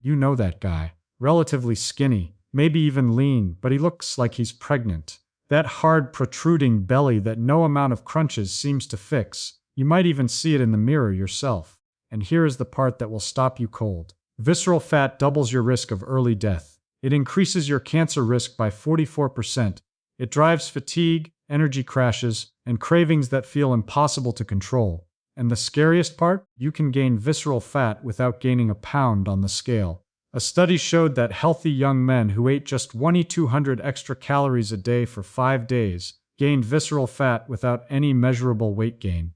You know that guy. Relatively skinny, maybe even lean, but he looks like he's pregnant. That hard, protruding belly that no amount of crunches seems to fix. You might even see it in the mirror yourself. And here is the part that will stop you cold. Visceral fat doubles your risk of early death. It increases your cancer risk by 44%. It drives fatigue, energy crashes, and cravings that feel impossible to control. And the scariest part? You can gain visceral fat without gaining a pound on the scale. A study showed that healthy young men who ate just 2,200 extra calories a day for 5 days gained visceral fat without any measurable weight gain.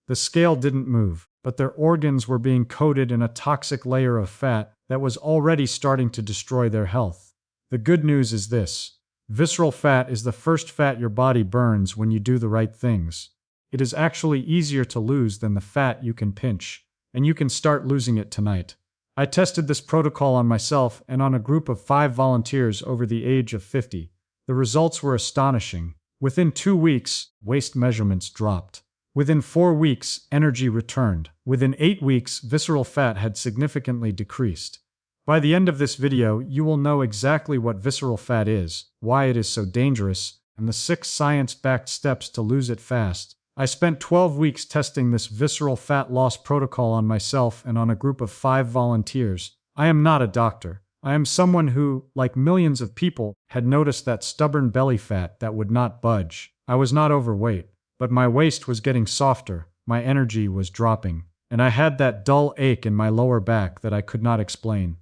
The scale didn't move, but their organs were being coated in a toxic layer of fat that was already starting to destroy their health. The good news is this: visceral fat is the first fat your body burns when you do the right things. It is actually easier to lose than the fat you can pinch, and you can start losing it tonight. I tested this protocol on myself and on a group of 5 volunteers over the age of 50. The results were astonishing. Within 2 weeks, waist measurements dropped. Within 4 weeks, energy returned. Within 8 weeks, visceral fat had significantly decreased. By the end of this video, you will know exactly what visceral fat is, why it is so dangerous, and the 6 science-backed steps to lose it fast. I spent 12 weeks testing this visceral fat loss protocol on myself and on a group of 5 volunteers. I am not a doctor. I am someone who, like millions of people, had noticed that stubborn belly fat that would not budge. I was not overweight, but my waist was getting softer, my energy was dropping, and I had that dull ache in my lower back that I could not explain.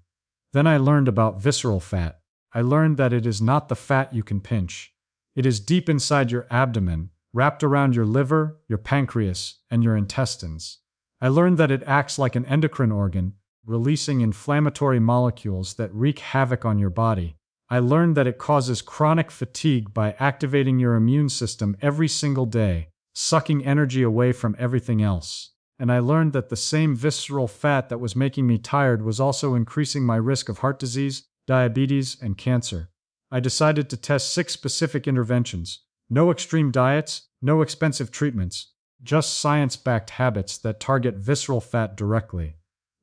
Then I learned about visceral fat. I learned that it is not the fat you can pinch. It is deep inside your abdomen, wrapped around your liver, your pancreas, and your intestines. I learned that it acts like an endocrine organ, releasing inflammatory molecules that wreak havoc on your body. I learned that it causes chronic fatigue by activating your immune system every single day, sucking energy away from everything else. And I learned that the same visceral fat that was making me tired was also increasing my risk of heart disease, diabetes, and cancer. I decided to test 6 specific interventions. No extreme diets, no expensive treatments, just science-backed habits that target visceral fat directly.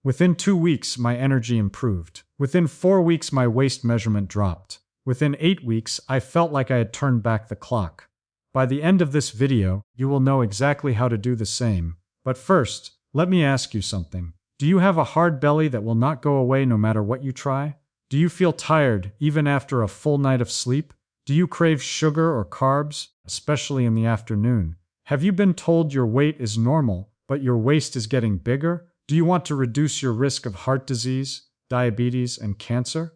Within 2 weeks, my energy improved. Within 4 weeks, my waist measurement dropped. Within 8 weeks, I felt like I had turned back the clock. By the end of this video, you will know exactly how to do the same. But first, let me ask you something. Do you have a hard belly that will not go away no matter what you try? Do you feel tired even after a full night of sleep? Do you crave sugar or carbs, especially in the afternoon? Have you been told your weight is normal, but your waist is getting bigger? Do you want to reduce your risk of heart disease, diabetes, and cancer?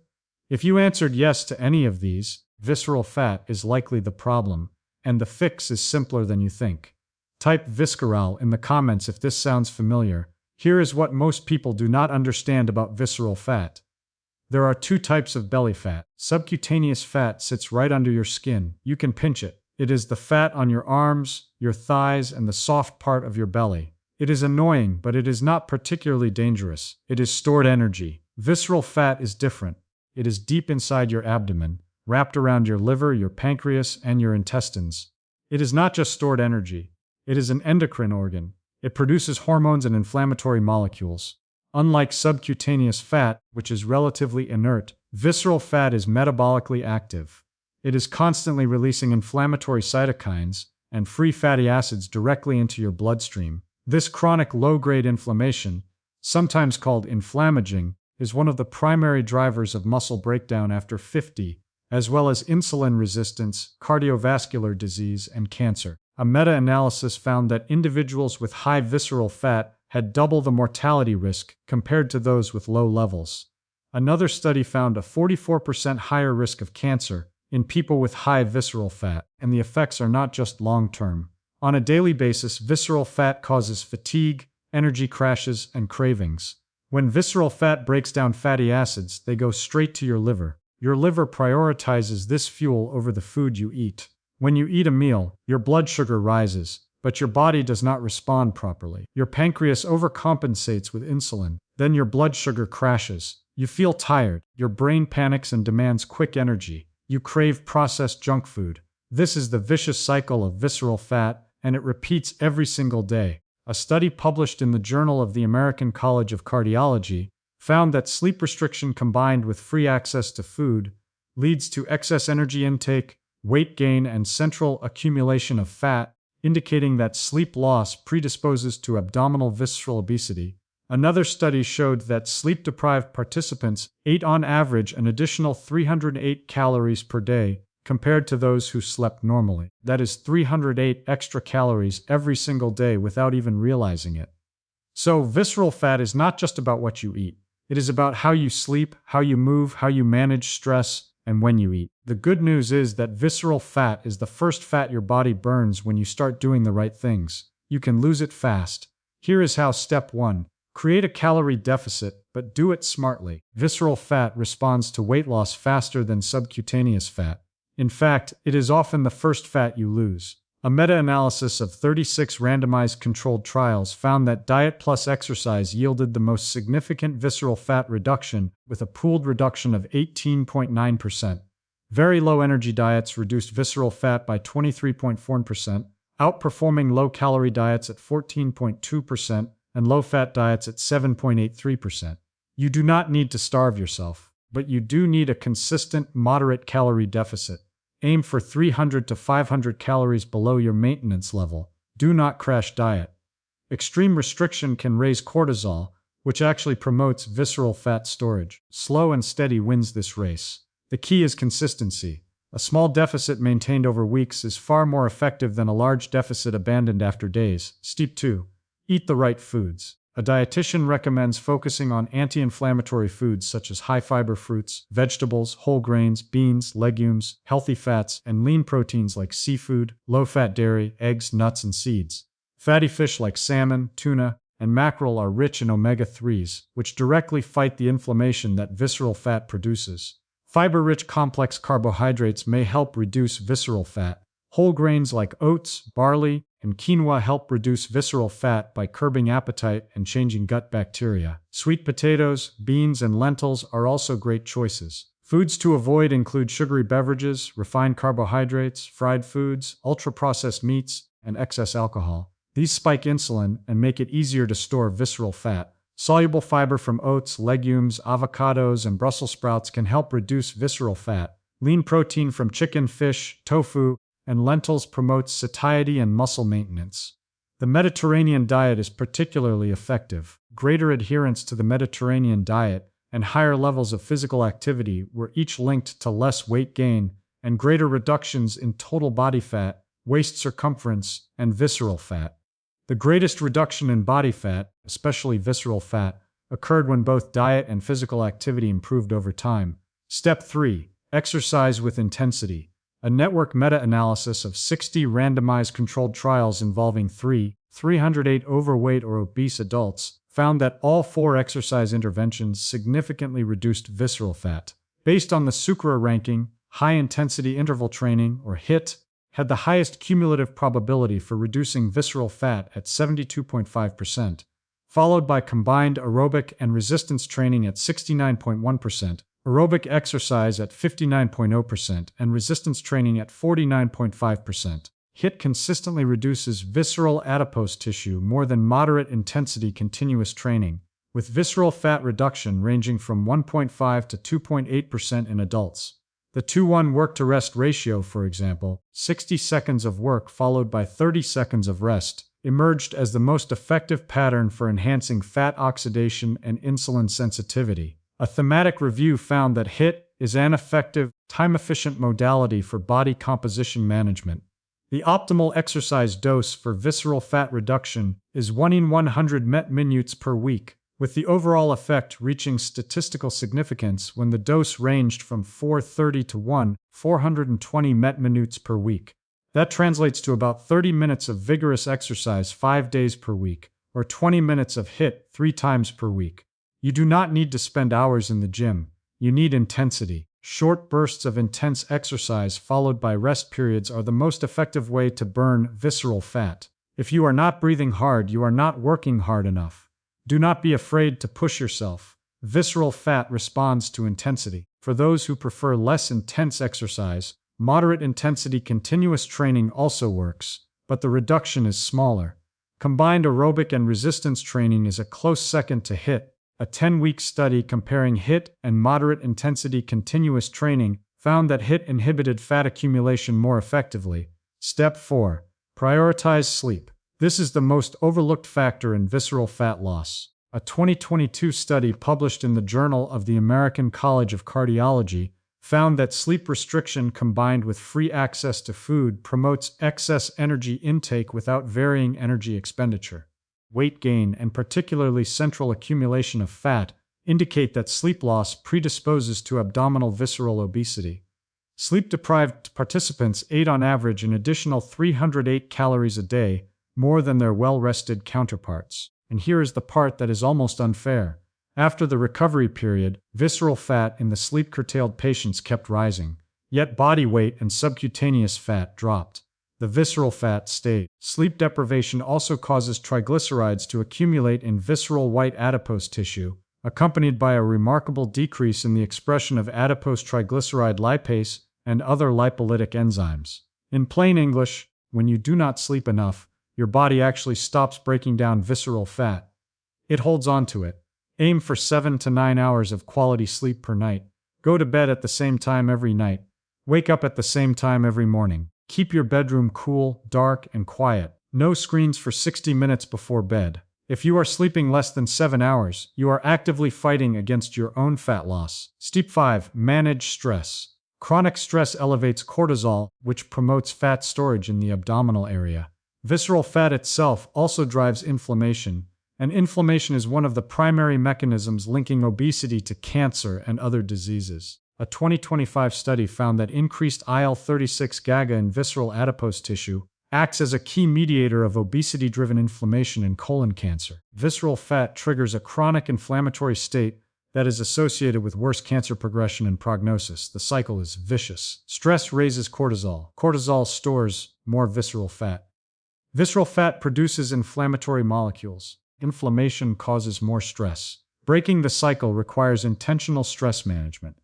If you answered yes to any of these, visceral fat is likely the problem, and the fix is simpler than you think. Type Visceral in the comments if this sounds familiar. Here is what most people do not understand about visceral fat. There are 2 types of belly fat. Subcutaneous fat sits right under your skin. You can pinch it. It is the fat on your arms, your thighs, and the soft part of your belly. It is annoying, but it is not particularly dangerous. It is stored energy. Visceral fat is different. It is deep inside your abdomen, wrapped around your liver, your pancreas, and your intestines. It is not just stored energy. It is an endocrine organ. It produces hormones and inflammatory molecules. Unlike subcutaneous fat, which is relatively inert, visceral fat is metabolically active. It is constantly releasing inflammatory cytokines and free fatty acids directly into your bloodstream. This chronic low-grade inflammation, sometimes called inflammaging, is one of the primary drivers of muscle breakdown after 50, as well as insulin resistance, cardiovascular disease, and cancer. A meta-analysis found that individuals with high visceral fat had double the mortality risk compared to those with low levels. Another study found a 44% higher risk of cancer in people with high visceral fat, and the effects are not just long-term. On a daily basis, visceral fat causes fatigue, energy crashes, and cravings. When visceral fat breaks down fatty acids, they go straight to your liver. Your liver prioritizes this fuel over the food you eat. When you eat a meal, your blood sugar rises, but your body does not respond properly. Your pancreas overcompensates with insulin. Then your blood sugar crashes. You feel tired. Your brain panics and demands quick energy. You crave processed junk food. This is the vicious cycle of visceral fat, and it repeats every single day. A study published in the Journal of the American College of Cardiology found that sleep restriction combined with free access to food leads to excess energy intake, weight gain, and central accumulation of fat, indicating that sleep loss predisposes to abdominal visceral obesity. Another study showed that sleep-deprived participants ate on average an additional 308 calories per day compared to those who slept normally. That is 308 extra calories every single day without even realizing it. So, visceral fat is not just about what you eat. It is about how you sleep, how you move, how you manage stress, and when you eat. The good news is that visceral fat is the first fat your body burns when you start doing the right things. You can lose it fast. Here is how. Step 1. Create a calorie deficit, but do it smartly. Visceral fat responds to weight loss faster than subcutaneous fat. In fact, it is often the first fat you lose. A meta-analysis of 36 randomized controlled trials found that diet plus exercise yielded the most significant visceral fat reduction, with a pooled reduction of 18.9%. Very low-energy diets reduced visceral fat by 23.4%, outperforming low-calorie diets at 14.2% and low-fat diets at 7.83%. You do not need to starve yourself, but you do need a consistent, moderate calorie deficit. Aim for 300 to 500 calories below your maintenance level. Do not crash diet. Extreme restriction can raise cortisol, which actually promotes visceral fat storage. Slow and steady wins this race. The key is consistency. A small deficit maintained over weeks is far more effective than a large deficit abandoned after days. Step 2. Eat the right foods. A dietitian recommends focusing on anti-inflammatory foods such as high-fiber fruits, vegetables, whole grains, beans, legumes, healthy fats, and lean proteins like seafood, low-fat dairy, eggs, nuts, and seeds. Fatty fish like salmon, tuna, and mackerel are rich in omega-3s, which directly fight the inflammation that visceral fat produces. Fiber-rich complex carbohydrates may help reduce visceral fat. Whole grains like oats, barley, and quinoa help reduce visceral fat by curbing appetite and changing gut bacteria. Sweet potatoes, beans, and lentils are also great choices. Foods to avoid include sugary beverages, refined carbohydrates, fried foods, ultra-processed meats, and excess alcohol. These spike insulin and make it easier to store visceral fat. Soluble fiber from oats, legumes, avocados, and Brussels sprouts can help reduce visceral fat. Lean protein from chicken, fish, tofu, and lentils promotes satiety and muscle maintenance. The Mediterranean diet is particularly effective. Greater adherence to the Mediterranean diet and higher levels of physical activity were each linked to less weight gain and greater reductions in total body fat, waist circumference, and visceral fat. The greatest reduction in body fat, especially visceral fat, occurred when both diet and physical activity improved over time. Step 3. Exercise with intensity. A network meta-analysis of 60 randomized controlled trials involving 308 overweight or obese adults found that all 4 exercise interventions significantly reduced visceral fat. Based on the SUCRA ranking, high-intensity interval training, or HIIT, had the highest cumulative probability for reducing visceral fat at 72.5%, followed by combined aerobic and resistance training at 69.1%. Aerobic exercise at 59.0%, and resistance training at 49.5%. HIIT consistently reduces visceral adipose tissue more than moderate intensity continuous training, with visceral fat reduction ranging from 1.5 to 2.8% in adults. The 2:1 work-to-rest ratio, for example, 60 seconds of work followed by 30 seconds of rest, emerged as the most effective pattern for enhancing fat oxidation and insulin sensitivity. A thematic review found that HIIT is an effective, time-efficient modality for body composition management. The optimal exercise dose for visceral fat reduction is 1 in 100 MET-minutes per week, with the overall effect reaching statistical significance when the dose ranged from 430 to 420 MET-minutes per week. That translates to about 30 minutes of vigorous exercise 5 days per week, or 20 minutes of HIIT 3 times per week. You do not need to spend hours in the gym. You need intensity. Short bursts of intense exercise followed by rest periods are the most effective way to burn visceral fat. If you are not breathing hard, you are not working hard enough. Do not be afraid to push yourself. Visceral fat responds to intensity. For those who prefer less intense exercise, moderate intensity continuous training also works, but the reduction is smaller. Combined aerobic and resistance training is a close second to HIIT. A 10-week study comparing HIIT and moderate-intensity continuous training found that HIIT inhibited fat accumulation more effectively. Step 4. Prioritize sleep. This is the most overlooked factor in visceral fat loss. A 2022 study published in the Journal of the American College of Cardiology found that sleep restriction combined with free access to food promotes excess energy intake without varying energy expenditure. Weight gain, and particularly central accumulation of fat, indicate that sleep loss predisposes to abdominal visceral obesity. Sleep-deprived participants ate on average an additional 308 calories a day, more than their well-rested counterparts. And here is the part that is almost unfair. After the recovery period, visceral fat in the sleep-curtailed patients kept rising, yet body weight and subcutaneous fat dropped. The visceral fat stayed. Sleep deprivation also causes triglycerides to accumulate in visceral white adipose tissue, accompanied by a remarkable decrease in the expression of adipose triglyceride lipase and other lipolytic enzymes. In plain English, when you do not sleep enough, your body actually stops breaking down visceral fat. It holds on to it. Aim for 7 to 9 hours of quality sleep per night. Go to bed at the same time every night. Wake up at the same time every morning. Keep your bedroom cool, dark, and quiet. No screens for 60 minutes before bed. If you are sleeping less than 7 hours, you are actively fighting against your own fat loss. Step 5. Manage stress. Chronic stress elevates cortisol, which promotes fat storage in the abdominal area. Visceral fat itself also drives inflammation, and inflammation is one of the primary mechanisms linking obesity to cancer and other diseases. A 2025 study found that increased IL-36 GAGA in visceral adipose tissue acts as a key mediator of obesity-driven inflammation in colon cancer. Visceral fat triggers a chronic inflammatory state that is associated with worse cancer progression and prognosis. The cycle is vicious. Stress raises cortisol. Cortisol stores more visceral fat. Visceral fat produces inflammatory molecules. Inflammation causes more stress. Breaking the cycle requires intentional stress management.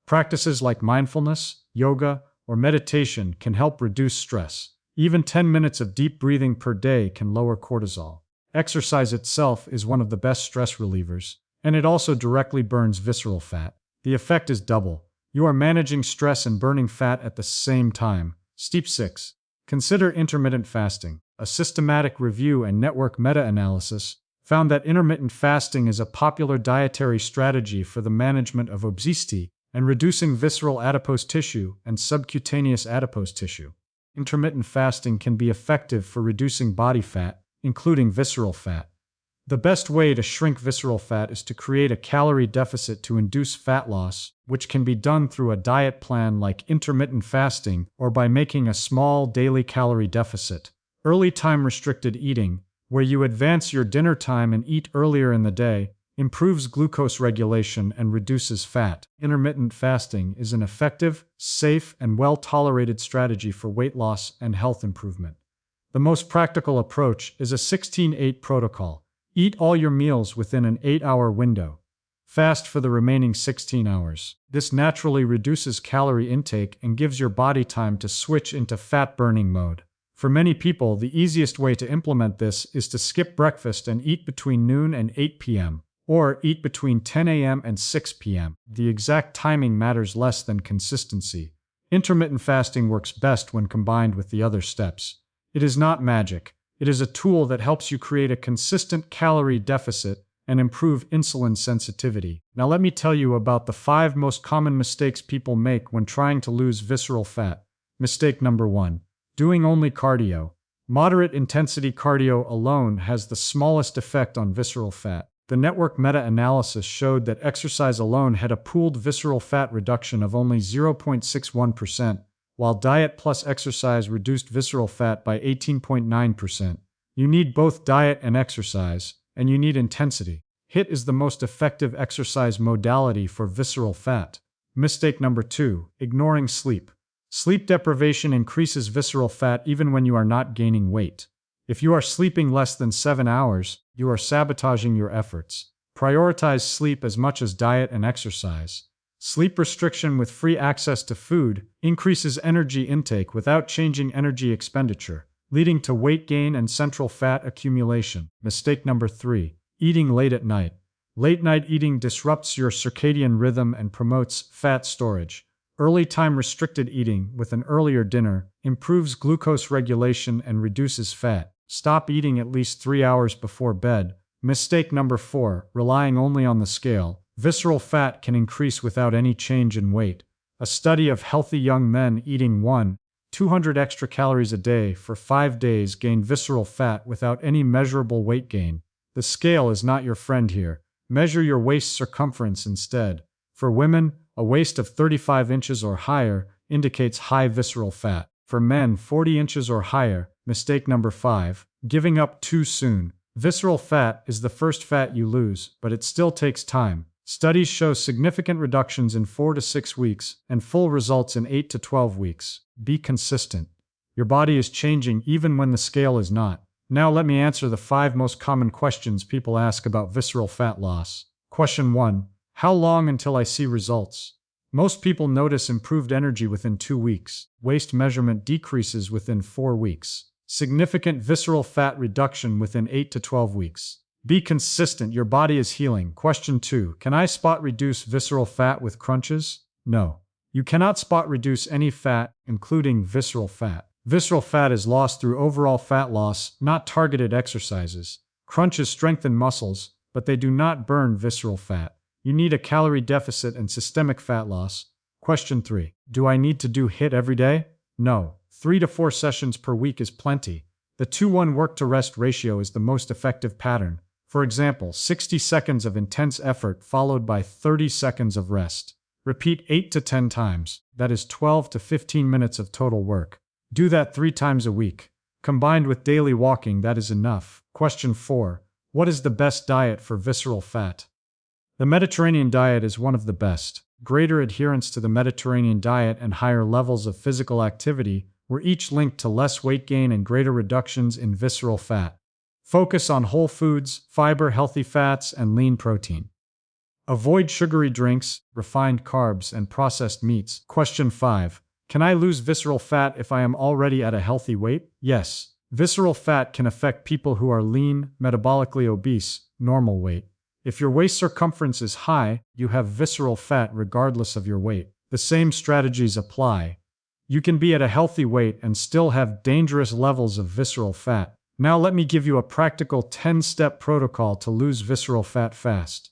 Practices like mindfulness, yoga, or meditation can help reduce stress. Even 10 minutes of deep breathing per day can lower cortisol. Exercise itself is one of the best stress relievers, and it also directly burns visceral fat. The effect is double. You are managing stress and burning fat at the same time. Step 6. Consider intermittent fasting. A systematic review and network meta-analysis found that intermittent fasting is a popular dietary strategy for the management of obesity and reducing visceral adipose tissue and subcutaneous adipose tissue. Intermittent fasting can be effective for reducing body fat, including visceral fat. The best way to shrink visceral fat is to create a calorie deficit to induce fat loss, which can be done through a diet plan like intermittent fasting or by making a small daily calorie deficit. Early time-restricted eating, where you advance your dinner time and eat earlier in the day, improves glucose regulation and reduces fat. Intermittent fasting is an effective, safe, and well-tolerated strategy for weight loss and health improvement. The most practical approach is a 16-8 protocol. Eat all your meals within an 8-hour window. Fast for the remaining 16 hours. This naturally reduces calorie intake and gives your body time to switch into fat-burning mode. For many people, the easiest way to implement this is to skip breakfast and eat between noon and 8 p.m., or eat between 10 a.m. and 6 p.m. The exact timing matters less than consistency. Intermittent fasting works best when combined with the other steps. It is not magic. It is a tool that helps you create a consistent calorie deficit and improve insulin sensitivity. Now let me tell you about the 5 most common mistakes people make when trying to lose visceral fat. Mistake number 1. Doing only cardio. Moderate intensity cardio alone has the smallest effect on visceral fat. The network meta-analysis showed that exercise alone had a pooled visceral fat reduction of only 0.61%, while diet plus exercise reduced visceral fat by 18.9%. You need both diet and exercise, and you need intensity. HIIT is the most effective exercise modality for visceral fat. Mistake number 2. Ignoring sleep. Sleep deprivation increases visceral fat even when you are not gaining weight. If you are sleeping less than 7 hours, you are sabotaging your efforts. Prioritize sleep as much as diet and exercise. Sleep restriction with free access to food increases energy intake without changing energy expenditure, leading to weight gain and central fat accumulation. Mistake number 3. Eating late at night. Late-night eating disrupts your circadian rhythm and promotes fat storage. Early time restricted eating with an earlier dinner improves glucose regulation and reduces fat. Stop eating at least 3 hours before bed. Mistake number 4, relying only on the scale. Visceral fat can increase without any change in weight. A study of healthy young men eating 200 extra calories a day for 5 days gained visceral fat without any measurable weight gain. The scale is not your friend here. Measure your waist circumference instead. For women, a waist of 35 inches or higher indicates high visceral fat. For men, 40 inches or higher. Mistake number 5, giving up too soon. Visceral fat is the first fat you lose, but it still takes time. Studies show significant reductions in 4 to 6 weeks and full results in 8 to 12 weeks. Be consistent. Your body is changing even when the scale is not. Now let me answer the 5 most common questions people ask about visceral fat loss. Question 1. How long until I see results? Most people notice improved energy within 2 weeks. Waist measurement decreases within 4 weeks. Significant visceral fat reduction within 8 to 12 weeks. Be consistent, your body is healing. Question 2. Can I spot reduce visceral fat with crunches? No. You cannot spot reduce any fat, including visceral fat. Visceral fat is lost through overall fat loss, not targeted exercises. Crunches strengthen muscles, but they do not burn visceral fat. You need a calorie deficit and systemic fat loss. Question 3. Do I need to do HIIT every day? No. 3 to 4 sessions per week is plenty. The 2-1 work-to-rest ratio is the most effective pattern. For example, 60 seconds of intense effort followed by 30 seconds of rest. Repeat 8 to 10 times. That is 12 to 15 minutes of total work. Do that 3 times a week. Combined with daily walking, that is enough. Question 4. What is the best diet for visceral fat? The Mediterranean diet is one of the best. Greater adherence to the Mediterranean diet and higher levels of physical activity were each linked to less weight gain and greater reductions in visceral fat. Focus on whole foods, fiber, healthy fats, and lean protein. Avoid sugary drinks, refined carbs, and processed meats. Question 5. Can I lose visceral fat if I am already at a healthy weight? Yes. Visceral fat can affect people who are lean, metabolically obese, normal weight. If your waist circumference is high, you have visceral fat regardless of your weight. The same strategies apply. You can be at a healthy weight and still have dangerous levels of visceral fat. Now let me give you a practical 10-step protocol to lose visceral fat fast.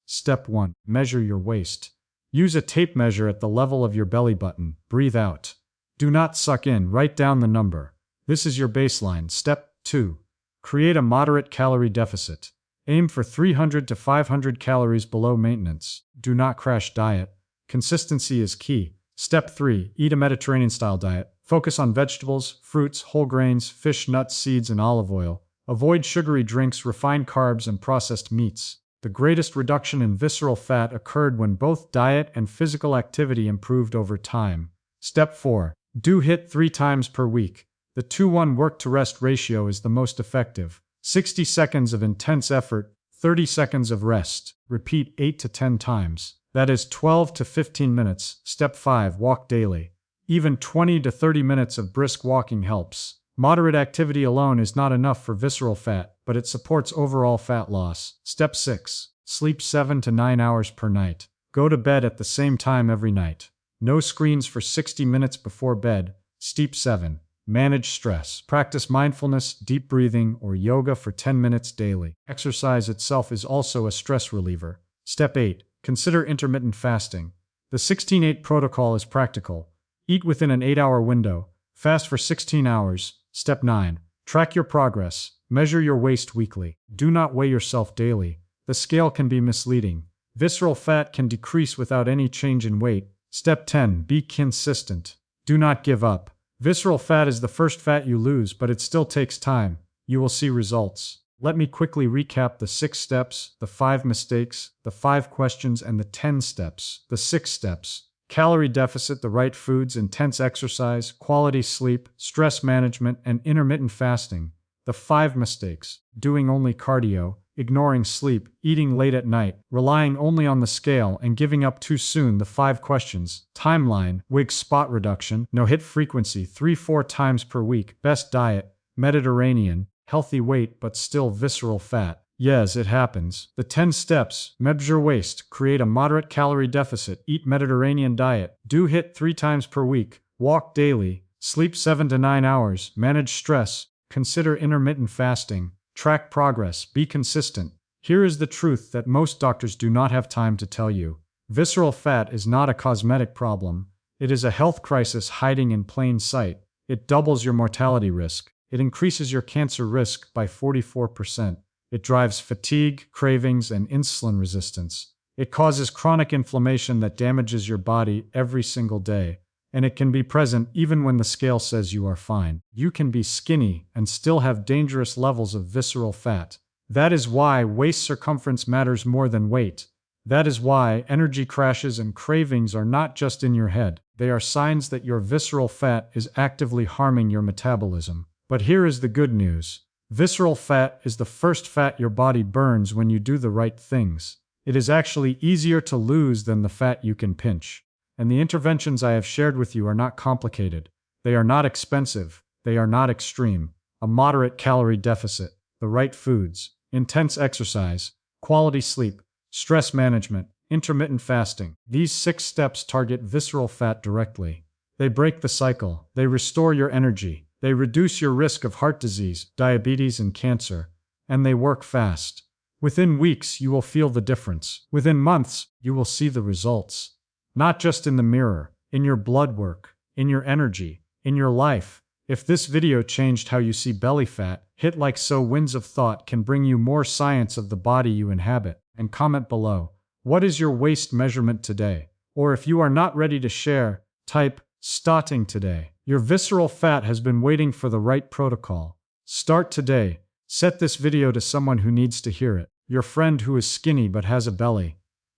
Step 1. Measure your waist. Use a tape measure at the level of your belly button. Breathe out. Do not suck in, write down the number. This is your baseline. Step 2. Create a moderate calorie deficit. Aim for 300 to 500 calories below maintenance. Do not crash diet. Consistency is key. Step 3. Eat a Mediterranean-style diet. Focus on vegetables, fruits, whole grains, fish, nuts, seeds, and olive oil. Avoid sugary drinks, refined carbs, and processed meats. The greatest reduction in visceral fat occurred when both diet and physical activity improved over time. Step 4. Do HIIT 3 times per week. The 2-1 work-to-rest ratio is the most effective. 60 seconds of intense effort, 30 seconds of rest. Repeat 8 to 10 times. That is 12 to 15 minutes. Step 5. Walk daily. Even 20 to 30 minutes of brisk walking helps. Moderate activity alone is not enough for visceral fat, but it supports overall fat loss. Step 6. Sleep 7 to 9 hours per night. Go to bed at the same time every night. No screens for 60 minutes before bed. Step 7. Manage stress. Practice mindfulness, deep breathing, or yoga for 10 minutes daily. Exercise itself is also a stress reliever. Step 8. Consider intermittent fasting. The 16-8 protocol is practical. Eat within an 8-hour window. Fast for 16 hours. Step 9. Track your progress. Measure your waist weekly. Do not weigh yourself daily. The scale can be misleading. Visceral fat can decrease without any change in weight. Step 10. Be consistent. Do not give up. Visceral fat is the first fat you lose, but it still takes time. You will see results. Let me quickly recap the 6 steps, the 5 mistakes, the 5 questions, and the 10 steps. The 6 steps. Calorie deficit, the right foods, intense exercise, quality sleep, stress management, and intermittent fasting. The 5 mistakes. Doing only cardio, ignoring sleep, eating late at night, relying only on the scale, and giving up too soon. The 5 questions. Timeline, wig spot reduction, no HIIT frequency, 3-4 times per week, best diet, Mediterranean, healthy weight but still visceral fat. Yes, it happens. The 10 steps: measure waist, create a moderate calorie deficit, eat Mediterranean diet, do HIIT 3 times per week, walk daily, sleep 7 to 9 hours, manage stress, consider intermittent fasting, track progress, be consistent. Here is the truth that most doctors do not have time to tell you. Visceral fat is not a cosmetic problem. It is a health crisis hiding in plain sight. It doubles your mortality risk. It increases your cancer risk by 44%. It drives fatigue, cravings, and insulin resistance. It causes chronic inflammation that damages your body every single day. And it can be present even when the scale says you are fine. You can be skinny and still have dangerous levels of visceral fat. That is why waist circumference matters more than weight. That is why energy crashes and cravings are not just in your head. They are signs that your visceral fat is actively harming your metabolism. But here is the good news. Visceral fat is the first fat your body burns when you do the right things. It is actually easier to lose than the fat you can pinch. And the interventions I have shared with you are not complicated. They are not expensive. They are not extreme. A moderate calorie deficit, the right foods, intense exercise, quality sleep, stress management, intermittent fasting. These 6 steps target visceral fat directly. They break the cycle. They restore your energy. They reduce your risk of heart disease, diabetes, and cancer. And they work fast. Within weeks, you will feel the difference. Within months, you will see the results. Not just in the mirror, in your blood work, in your energy, in your life. If this video changed how you see belly fat, hit like so Winds of Thought can bring you more science of the body you inhabit. And comment below, what is your waist measurement today? Or if you are not ready to share, type starting today. Your visceral fat has been waiting for the right protocol. Start today. Set this video to someone who needs to hear it. Your friend who is skinny but has a belly.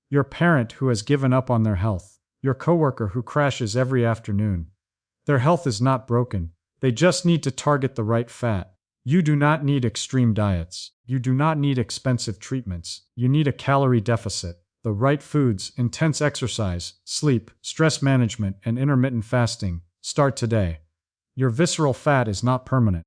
Your parent who has given up on their health. Your coworker who crashes every afternoon. Their health is not broken. They just need to target the right fat. You do not need extreme diets. You do not need expensive treatments. You need a calorie deficit, the right foods, intense exercise, sleep, stress management, and intermittent fasting. Start today. Your visceral fat is not permanent.